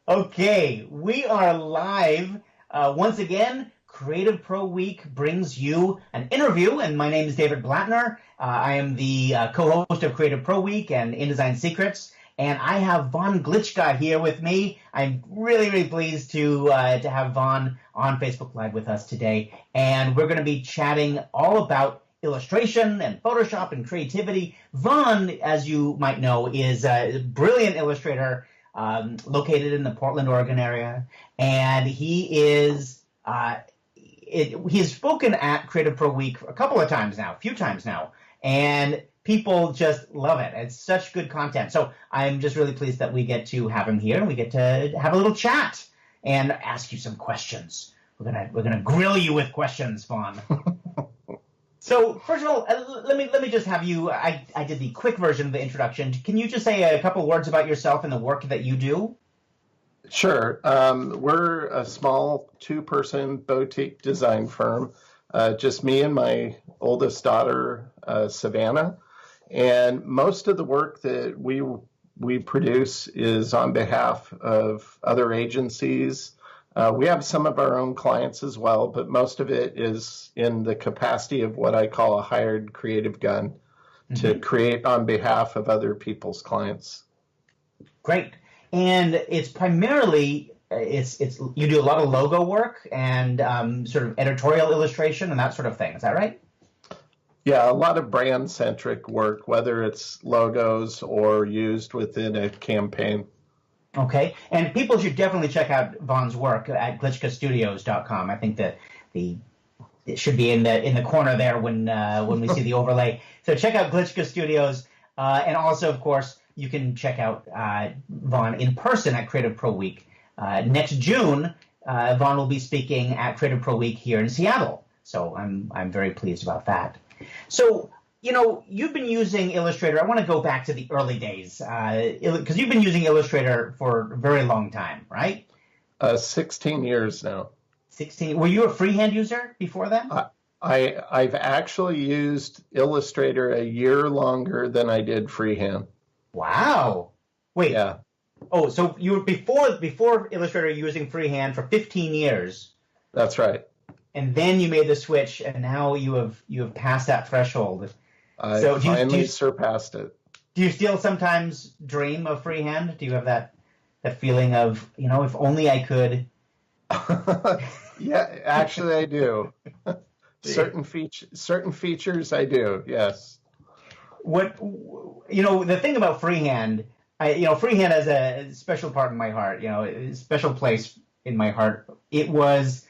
Okay, we are live. Once again, Creative Pro Week brings you an interview, and my name is David Blatner. I am the co-host of Creative Pro Week and InDesign Secrets, and I have Vaughn Glitschka here with me. I'm really pleased to have Vaughn on Facebook Live with us today, and we're going to be chatting all about illustration and Photoshop and creativity. Vaughn, as you might know, is a brilliant illustrator located in the Portland, Oregon area, and he's spoken at Creative Pro Week a few times now, and people just love it. It's such good content. So I'm just really pleased that we get to have him here, and we get to have a little chat and ask you some questions. We're gonna grill you with questions, Vaughn. So first of all, let me just have you. I did the quick version of the introduction. Can you just say a couple words about yourself and the work that you do? Sure. We're a small two-person boutique design firm, just me and my oldest daughter, Savannah. And most of the work that we produce is on behalf of other agencies. We have some of our own clients as well, but most of it is in the capacity of what I call a hired creative gun to create on behalf of other people's clients. Great. And it's primarily, you do a lot of logo work and sort of editorial illustration and that sort of thing. Is that right? Yeah, a lot of brand-centric work, whether it's logos or used within a campaign. Okay, and people should definitely check out Vaughn's work at glitschkastudios.com. I think that it should be in the corner there when we see the overlay. So check out Glitschka Studios, and also, of course, you can check out Vaughn in person at Creative Pro Week. Next June, Vaughn will be speaking at Creative Pro Week here in Seattle. So I'm very pleased about that. So, you know, you've been using Illustrator. I want to go back to the early days because you've been using Illustrator for a very long time, right? 16 years now. 16. Were you a freehand user before then? I've actually used Illustrator a year longer than I did freehand. Wow. Wait. Yeah. Oh, so you were before Illustrator using freehand for 15 years. That's right. And then you made the switch, and now you have passed that threshold. I finally surpassed it. Do you still sometimes dream of freehand? Do you have that feeling of, you know, if only I could? Yeah, actually I do. Certain features I do, yes. The thing about freehand, freehand has a special part in my heart, a special place in my heart. It was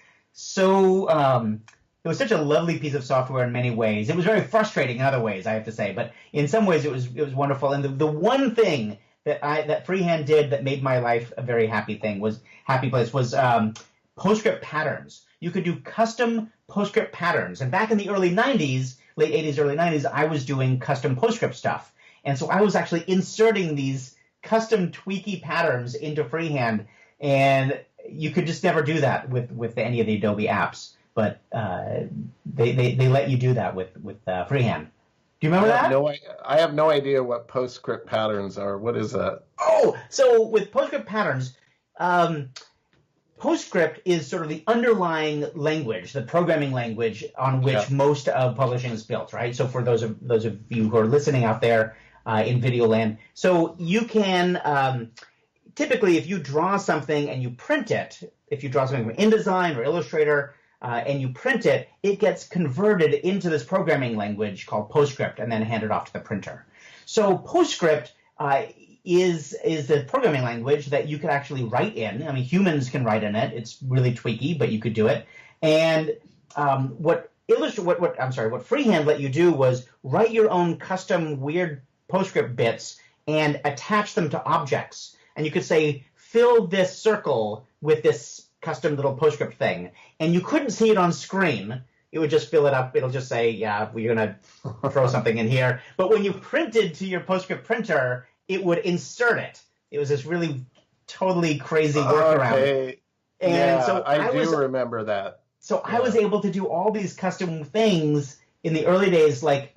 such a lovely piece of software in many ways. It was very frustrating in other ways, I have to say, but in some ways it was wonderful. And the one thing that freehand did that made my life a very happy place was Postscript patterns. You could do custom Postscript patterns. And back in the early 90s, late 80s, early 90s, I was doing custom Postscript stuff. And so I was actually inserting these custom tweaky patterns into freehand, and you could just never do that with any of the Adobe apps. But they let you do that with freehand. Do you remember that? I have no idea what Postscript patterns are. What is that? Oh, so with Postscript patterns, Postscript is sort of the underlying language, the programming language on which most of publishing is built, right? So for those of you who are listening out there in video land, so you can typically, if you draw something and you print it, if you draw something from InDesign or Illustrator, and you print it, it gets converted into this programming language called Postscript and then handed off to the printer. So Postscript is the programming language that you could actually write in. I mean, humans can write in it. It's really tweaky, but you could do it. And what freehand let you do was write your own custom weird Postscript bits and attach them to objects. And you could say, fill this circle with this custom little Postscript thing, and you couldn't see it on screen. It would just fill it up. It'll just say, yeah, we're going to throw something in here. But when you printed to your Postscript printer, it would insert it. It was this really totally crazy workaround. Okay. And yeah, so I do remember that. So I was able to do all these custom things in the early days, like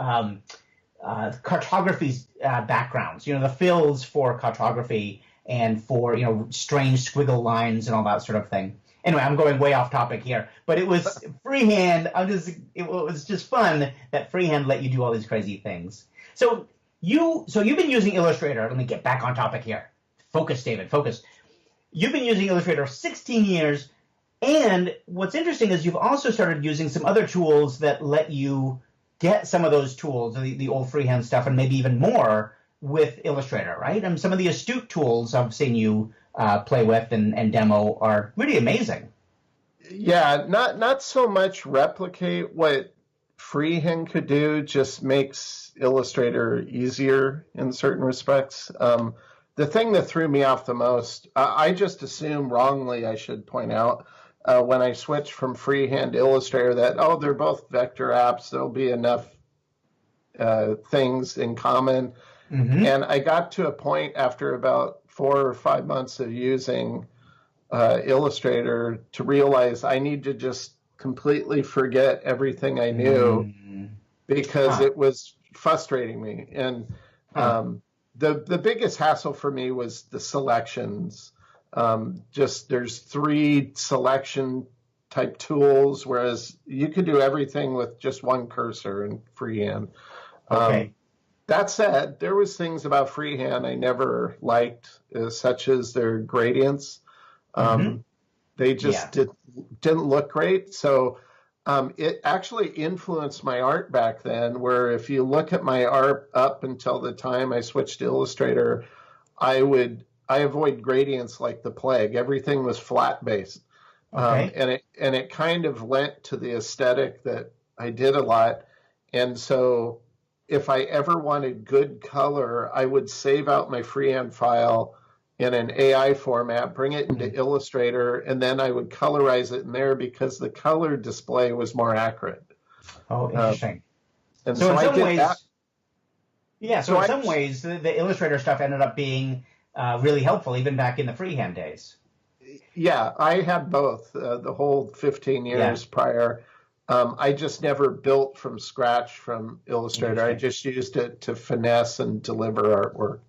cartography backgrounds, the fills for cartography. and for, strange squiggle lines and all that sort of thing. Anyway, I'm going way off topic here, but it was freehand. It was just fun that freehand let you do all these crazy things. So you've been using Illustrator. Let me get back on topic here. Focus, David, focus. You've been using Illustrator 16 years, and what's interesting is you've also started using some other tools that let you get some of those tools, the old freehand stuff, and maybe even more with Illustrator, right? And some of the Astute tools I've seen you play with and demo are really amazing. Yeah, not so much replicate what freehand could do, just makes Illustrator easier in certain respects. The thing that threw me off the most, I just assumed wrongly, I should point out, when I switched from freehand to Illustrator that, they're both vector apps, there'll be enough things in common. Mm-hmm. And I got to a point after about 4 or 5 months of using Illustrator to realize I need to just completely forget everything I knew because it was frustrating me. And the biggest hassle for me was the selections. There's 3 selection type tools, whereas you could do everything with just one cursor in freehand. Okay. That said, there was things about freehand I never liked, such as their gradients. They just didn't look great. So it actually influenced my art back then, where if you look at my art up until the time I switched to Illustrator, I avoid gradients like the plague. Everything was flat based. Okay. And it kind of lent to the aesthetic that I did a lot. And so if I ever wanted good color, I would save out my freehand file in an AI format, bring it into Illustrator, and then I would colorize it in there because the color display was more accurate. Oh, interesting. And so in some ways, in some ways, the Illustrator stuff ended up being really helpful, even back in the freehand days. Yeah, I had both the whole 15 years prior. I just never built from scratch from Illustrator. I just used it to finesse and deliver artwork.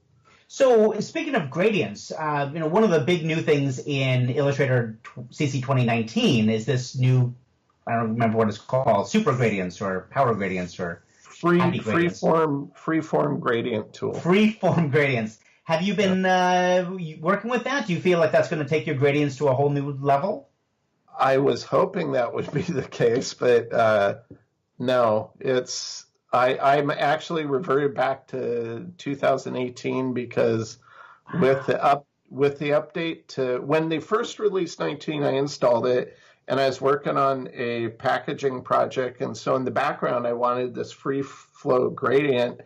So speaking of gradients, one of the big new things in Illustrator CC 2019 is this new, I don't remember what it's called, super gradients or power gradients or freeform gradient tool. Freeform gradients. Have you been working with that? Do you feel like that's going to take your gradients to a whole new level? I was hoping that would be the case, but no, I'm actually reverted back to 2018 because with the update to when they first released 19, I installed it and I was working on a packaging project. And so in the background, I wanted this free flow gradient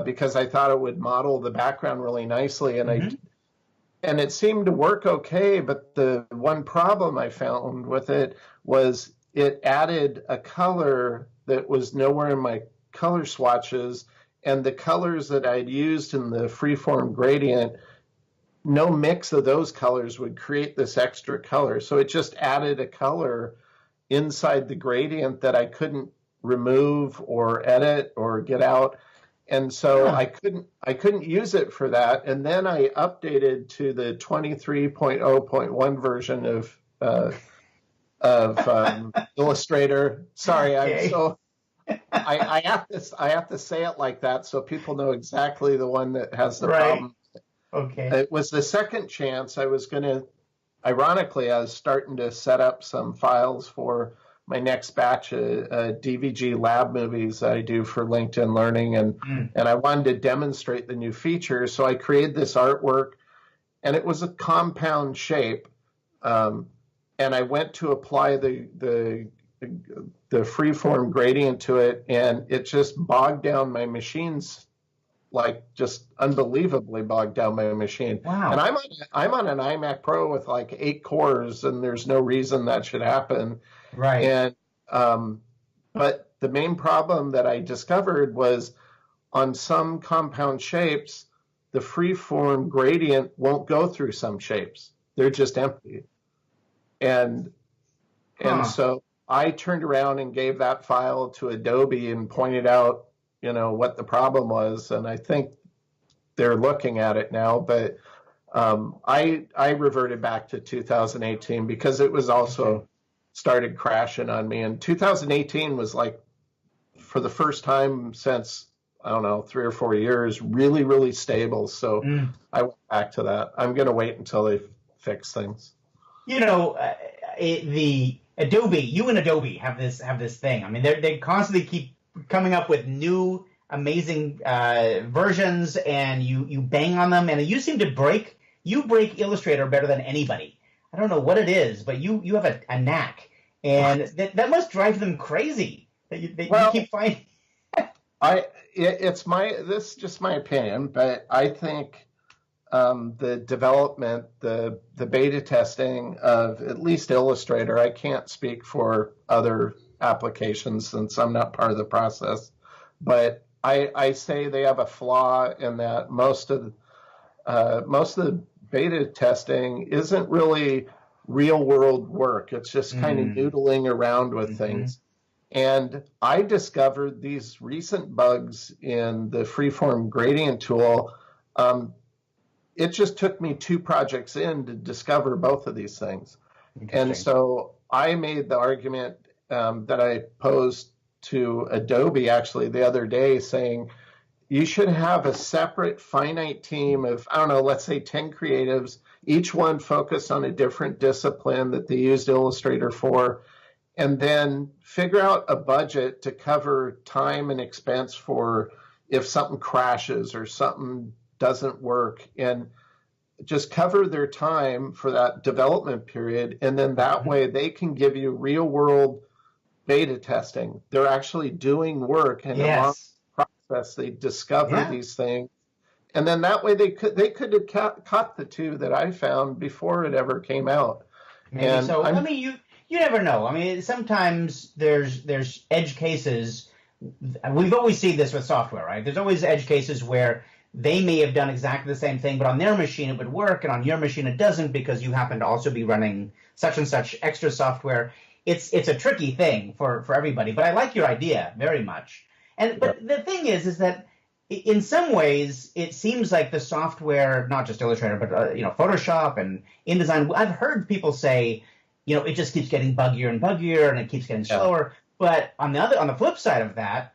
because I thought it would model the background really nicely. And and it seemed to work okay, but the one problem I found with it was it added a color that was nowhere in my color swatches, and the colors that I'd used in the freeform gradient, no mix of those colors would create this extra color. So it just added a color inside the gradient that I couldn't remove or edit or get out. And so I couldn't use it for that. And then I updated to the 23.0.1 version of Illustrator. Sorry, okay. I have to say it like that so people know exactly the one that has the problem. Okay. It was the second chance. I was starting to set up some files for my next batch of DVG lab movies that I do for LinkedIn Learning, and I wanted to demonstrate the new features. So I created this artwork, and it was a compound shape. And I went to apply the freeform gradient to it, and it just bogged down my machines, like just unbelievably bogged down my machine. Wow. And I'm on an iMac Pro with like 8 cores, and there's no reason that should happen. Right. And but the main problem that I discovered was on some compound shapes, the freeform gradient won't go through some shapes. They're just empty. And so I turned around and gave that file to Adobe and pointed out, what the problem was. And I think they're looking at it now. But I reverted back to 2018 because it was also started crashing on me. And 2018 was like, for the first time since, I don't know, 3 or 4 years, really, really stable. So I went back to that. I'm going to wait until they fix things. You know, the Adobe, you and Adobe have this thing. I mean, they constantly keep coming up with new amazing versions, and you bang on them, and you seem to break Illustrator better than anybody. I don't know what it is, but you have a knack, and that must drive them crazy. You keep finding. This is just my opinion, but I think the development, the beta testing of at least Illustrator, I can't speak for other applications since I'm not part of the process, but I say they have a flaw in that most of the beta testing isn't really real world work. It's just kind of noodling around with things. And I discovered these recent bugs in the freeform gradient tool. It just took me 2 projects in to discover both of these things. And so I made the argument that I posed to Adobe actually the other day, saying you should have a separate finite team of, I don't know, let's say 10 creatives, each one focused on a different discipline that they used Illustrator for, and then figure out a budget to cover time and expense for if something crashes or something doesn't work, and just cover their time for that development period. And then that way they can give you real world beta testing. They're actually doing work, and along the process they discover these things. And then that way they could have caught the 2 that I found before it ever came out. Maybe and so. I mean, you never know. I mean, sometimes there's edge cases. We've always seen this with software, right? There's always edge cases where they may have done exactly the same thing, but on their machine it would work, and on your machine it doesn't because you happen to also be running such and such extra software. It's a tricky thing for everybody, but I like your idea very much. But the thing is that in some ways it seems like the software, not just Illustrator, but Photoshop and InDesign, I've heard people say, it just keeps getting buggier and buggier, and it keeps getting slower. But on the flip side of that,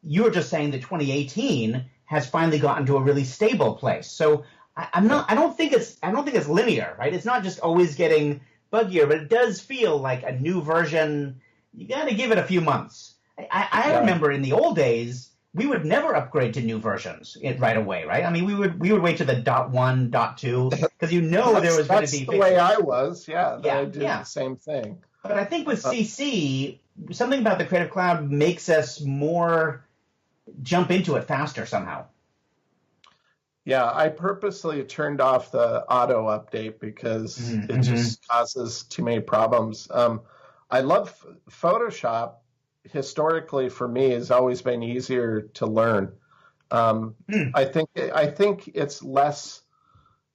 you were just saying that 2018 has finally gotten to a really stable place. So I don't think it's linear, right? It's not just always getting buggier, but it does feel like a new version. You got to give it a few months. I remember in the old days, we would never upgrade to new versions right away, right? I mean, we would wait to the .1, .2, because there was going to be fixes. That's the way I was, I did the same thing. But I think with CC, something about the Creative Cloud makes us more jump into it faster somehow. Yeah, I purposely turned off the auto update because it just causes too many problems. I love Photoshop. Historically, for me, has always been easier to learn. I think it's less.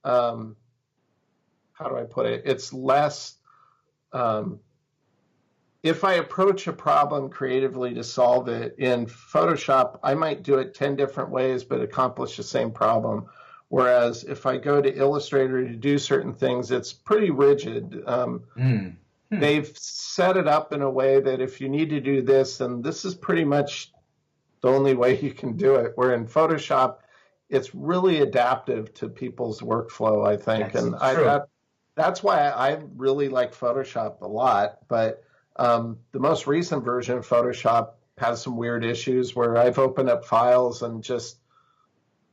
How do I put it? It's less. If I approach a problem creatively to solve it in Photoshop, I might do it 10 different ways, but accomplish the same problem. Whereas if I go to Illustrator to do certain things, it's pretty rigid. They've set it up in a way that if you need to do this, then this is pretty much the only way you can do it. Where in Photoshop, it's really adaptive to people's workflow, I think. That's why I really like Photoshop a lot. But the most recent version of Photoshop has some weird issues where I've opened up files and just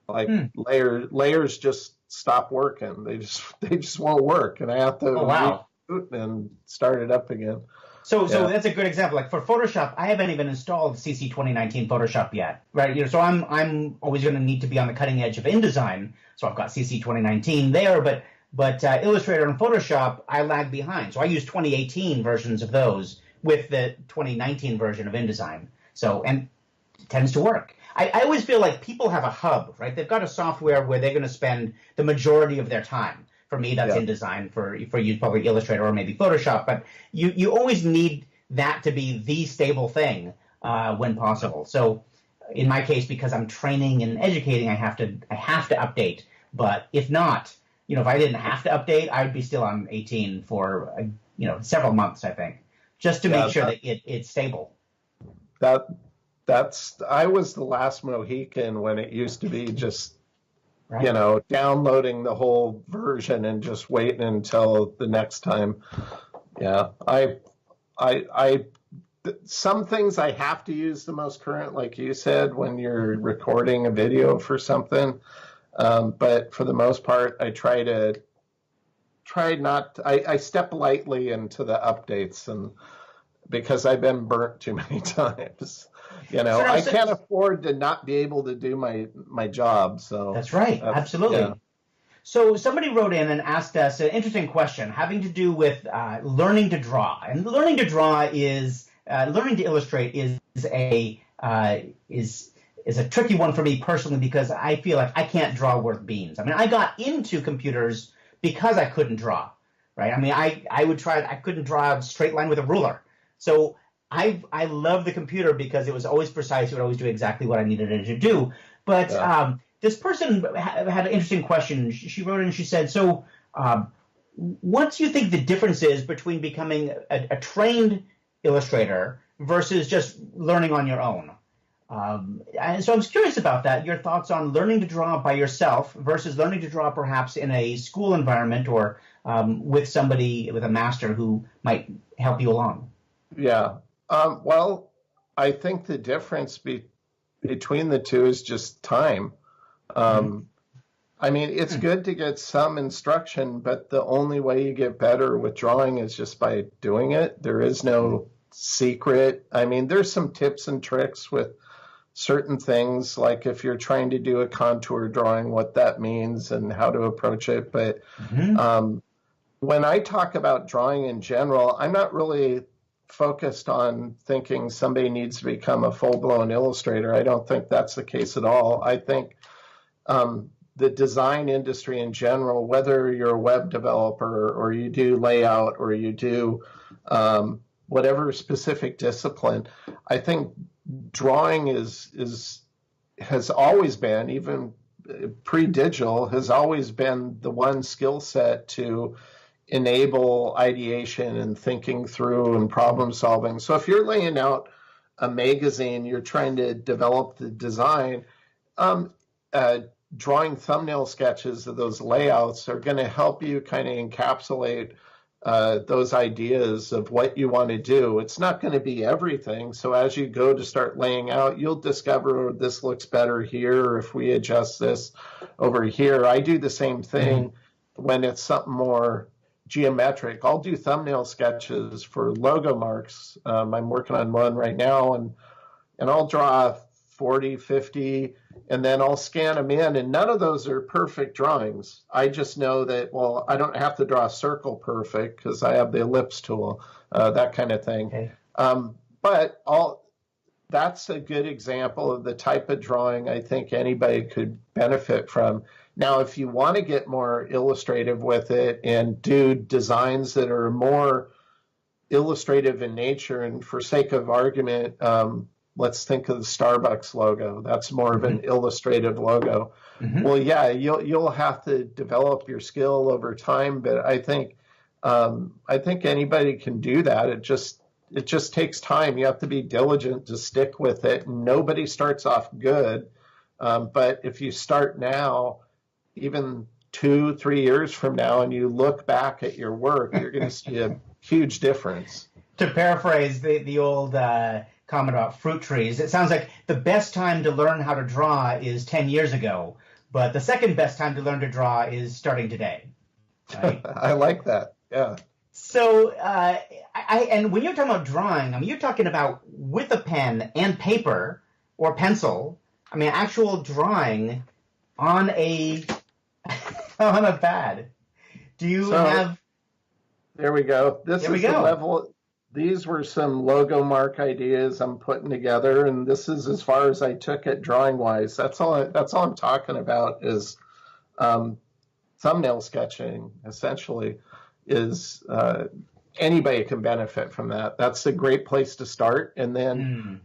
layers just stop working. They just won't work, and I have to reboot and start it up again. So that's a good example. Like for Photoshop, I haven't even installed CC 2019 Photoshop yet, right? So I'm always going to need to be on the cutting edge of InDesign. So I've got CC 2019 there, but Illustrator and Photoshop, I lag behind. So I use 2018 versions of those with the 2019 version of InDesign. And it tends to work. I always feel like people have a hub, right? They've got a software where they're going to spend the majority of their time. For me, that's InDesign. For you, probably Illustrator or maybe Photoshop. But you always need that to be the stable thing when possible. So in my case, because I'm training and educating, I have to update But if not, if I didn't have to update, I'd be still on 18 for several months, I think, just to make sure that it's stable. I was the last Mohican when it used to be just Right. downloading the whole version and just waiting until the next time. Yeah, I some things I have to use the most current, like you said, when you're recording a video for something. But for the most part, I I step lightly into the updates, and because I've been burnt too many times. I can't afford to not be able to do my job. So that's right. Absolutely. Yeah. So somebody wrote in and asked us an interesting question having to do with learning to draw. And learning to draw learning to illustrate is a tricky one for me personally, because I feel like I can't draw worth beans. I mean, I got into computers because I couldn't draw, right? I mean, I couldn't draw a straight line with a ruler. So I love the computer because it was always precise. It would always do exactly what I needed it to do. But this person had an interesting question. She wrote in and she said, so what do you think the difference is between becoming a trained illustrator versus just learning on your own? And so I was curious about that, your thoughts on learning to draw by yourself versus learning to draw perhaps in a school environment or with a master who might help you along. Yeah. Well, I think the difference between the two is just time. I mean, it's good to get some instruction, but the only way you get better with drawing is just by doing it. There is no secret. I mean, there's some tips and tricks with certain things, like if you're trying to do a contour drawing, what that means and how to approach it. But when I talk about drawing in general, I'm not really focused on thinking somebody needs to become a full-blown illustrator. I don't think that's the case at all. I think the design industry in general, whether you're a web developer or you do layout or you do whatever specific discipline, I think drawing has always been, even pre-digital, has always been the one skill set to enable ideation and thinking through and problem solving. So if you're laying out a magazine, you're trying to develop the design, drawing thumbnail sketches of those layouts are going to help you kind of encapsulate those ideas of what you want to do. It's not going to be everything. So as you go to start laying out, you'll discover this looks better here, or if we adjust this over here. I do the same thing when it's something more geometric. I'll do thumbnail sketches for logo marks. I'm working on one right now, and I'll draw 40, 50, and then I'll scan them in, and none of those are perfect drawings. I just know that, well, I don't have to draw a circle perfect because I have the ellipse tool, that kind of thing. Okay. But that's a good example of the type of drawing I think anybody could benefit from. Now, if you want to get more illustrative with it and do designs that are more illustrative in nature, and for sake of argument, let's think of the Starbucks logo. That's more of an illustrative logo. Well, yeah, you'll have to develop your skill over time, but I think anybody can do that. It just takes time. You have to be diligent to stick with it. Nobody starts off good, but if you start now, even 2-3 years from now, and you look back at your work, you're going to see a huge difference. To paraphrase the old comment about fruit trees, it sounds like the best time to learn how to draw is 10 years ago, but the second best time to learn to draw is starting today. Right? I like that. Yeah. So, and when you're talking about drawing, I mean, you're talking about with a pen and paper or pencil. I mean, actual drawing on a pad. Do you have? There we go. This is the level. These were some logo mark ideas I'm putting together, and this is as far as I took it drawing wise. That's all I'm talking about is thumbnail sketching. Essentially, is anybody can benefit from that. That's a great place to start, and then.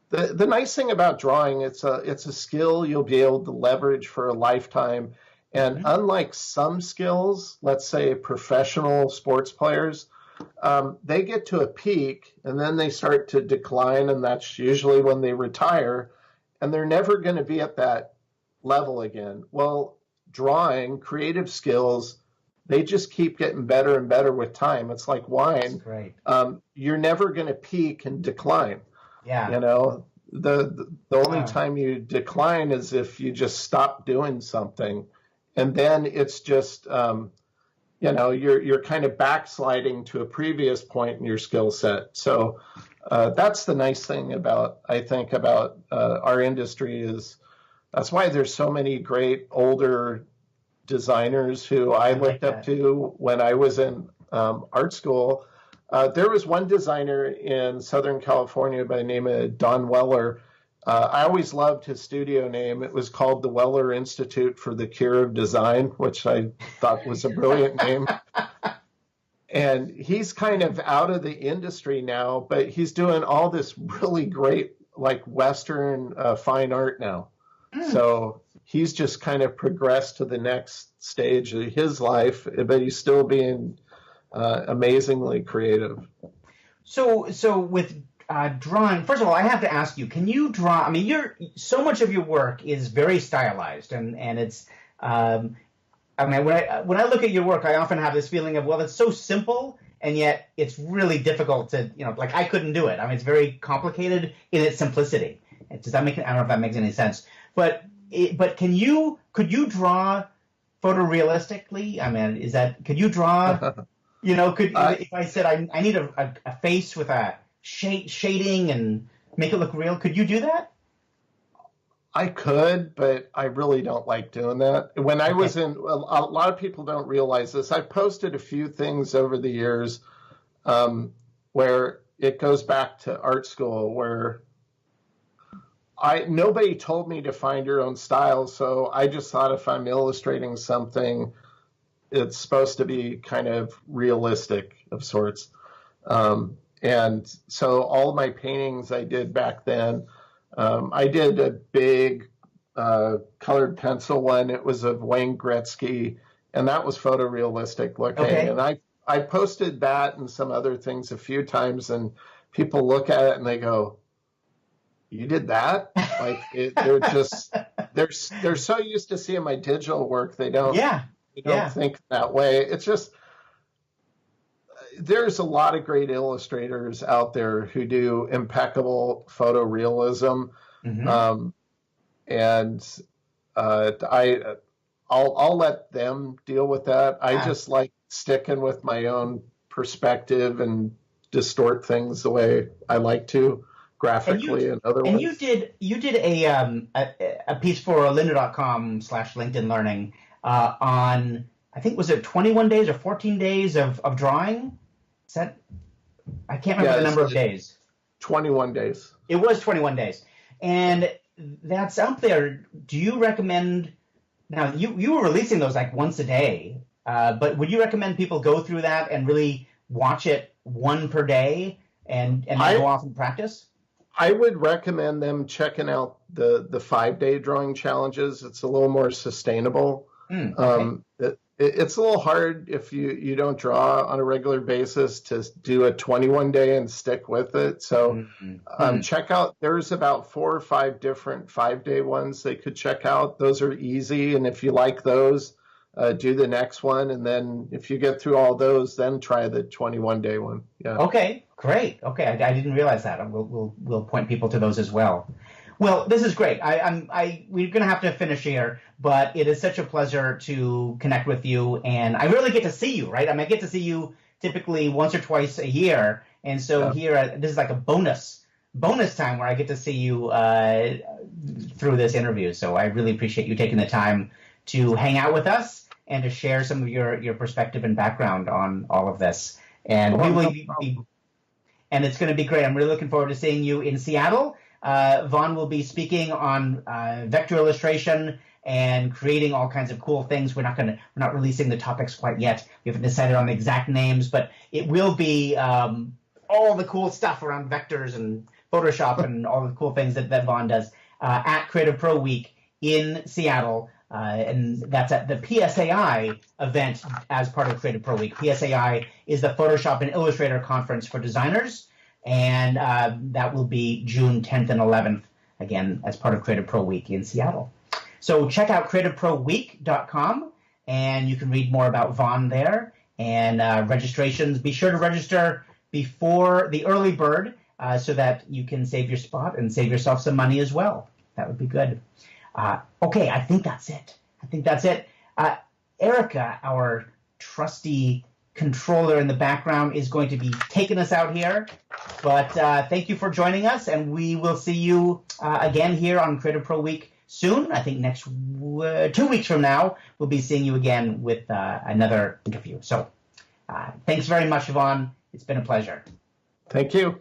The nice thing about drawing, it's a skill you'll be able to leverage for a lifetime. And unlike some skills, let's say professional sports players, they get to a peak and then they start to decline, and that's usually when they retire, and they're never going to be at that level again. Well, drawing, creative skills, they just keep getting better and better with time. It's like wine. That's great. You're never going to peak and decline. Yeah. You know, the only time you decline is if you just stop doing something, and then it's just you know, you're kind of backsliding to a previous point in your skill set. So that's the nice thing about, I think, about our industry is that's why there's so many great older designers who I looked up to when I was in art school. There was one designer in Southern California by the name of Don Weller. I always loved his studio name. It was called the Weller Institute for the Cure of Design, which I thought was a brilliant name. And he's kind of out of the industry now, but he's doing all this really great, like Western fine art now. So he's just kind of progressed to the next stage of his life, but he's still being amazingly creative. So with drawing, first of all, I have to ask you, can you draw? I mean, so much of your work is very stylized, and it's. I mean, when I look at your work, I often have this feeling of, well, it's so simple, and yet it's really difficult to, you know, like I couldn't do it. I mean, it's very complicated in its simplicity. Does that make? I don't know if that makes any sense. But could you draw photorealistically? I mean, could you draw? You know, if I said I need a face with a shading and make it look real, could you do that? I could, but I really don't like doing that. When I was in, a lot of people don't realize this. I posted a few things over the years where it goes back to art school, where nobody told me to find your own style. So I just thought if I'm illustrating something, it's supposed to be kind of realistic of sorts. And so all my paintings I did back then, I did a big colored pencil one. It was of Wayne Gretzky, and that was photorealistic looking. Okay. And I posted that and some other things a few times, and people look at it and they go, "You did that?" Like they're so used to seeing my digital work, they don't think that way. It's just there's a lot of great illustrators out there who do impeccable photorealism, and I'll let them deal with that. I just like sticking with my own perspective and distort things the way I like to, graphically and otherwise. And you did a piece for lynda.com/LinkedIn Learning on, I think, was it 21 days or 14 days of drawing? Is that, I can't remember the number of days. 21 days. It was 21 days. And that's out there. Do you recommend, now you were releasing those like once a day, but would you recommend people go through that and really watch it one per day and then go off and practice? I would recommend them checking out the 5-day drawing challenges. It's a little more sustainable. Okay. It's a little hard if you don't draw on a regular basis to do a 21-day and stick with it. So check out, there's about 4 or 5 different 5-day ones they could check out. Those are easy. And if you like those, do the next one. And then if you get through all those, then try the 21-day one. Yeah. Okay, great. Okay, I didn't realize that. We'll point people to those as well. Well, this is great. We're going to have to finish here, but it is such a pleasure to connect with you, and I really get to see you, right? I mean, I get to see you typically once or twice a year, and so here, this is like a bonus time where I get to see you through this interview. So I really appreciate you taking the time to hang out with us and to share some of your perspective and background on all of this. And and it's going to be great. I'm really looking forward to seeing you in Seattle. Vaughn will be speaking on vector illustration and creating all kinds of cool things. We're not releasing the topics quite yet. We haven't decided on the exact names, but it will be all the cool stuff around vectors and Photoshop and all the cool things that Vaughn does at CreativePro Week in Seattle and that's at the PSAI event as part of Creative Pro Week. PSAI is the Photoshop and Illustrator conference for designers, and that will be June 10th and 11th, again, as part of Creative Pro Week in Seattle. So check out CreativeProWeek.com, and you can read more about Vaughn there. And registrations, be sure to register before the early bird so that you can save your spot and save yourself some money as well. That would be good. Okay, I think that's it. Erica, our trusty controller in the background, is going to be taking us out here. But thank you for joining us, and we will see you again here on Creative Pro Week soon. I think next 2 weeks from now, we'll be seeing you again with another interview. So thanks very much, Yvonne. It's been a pleasure. Thank you.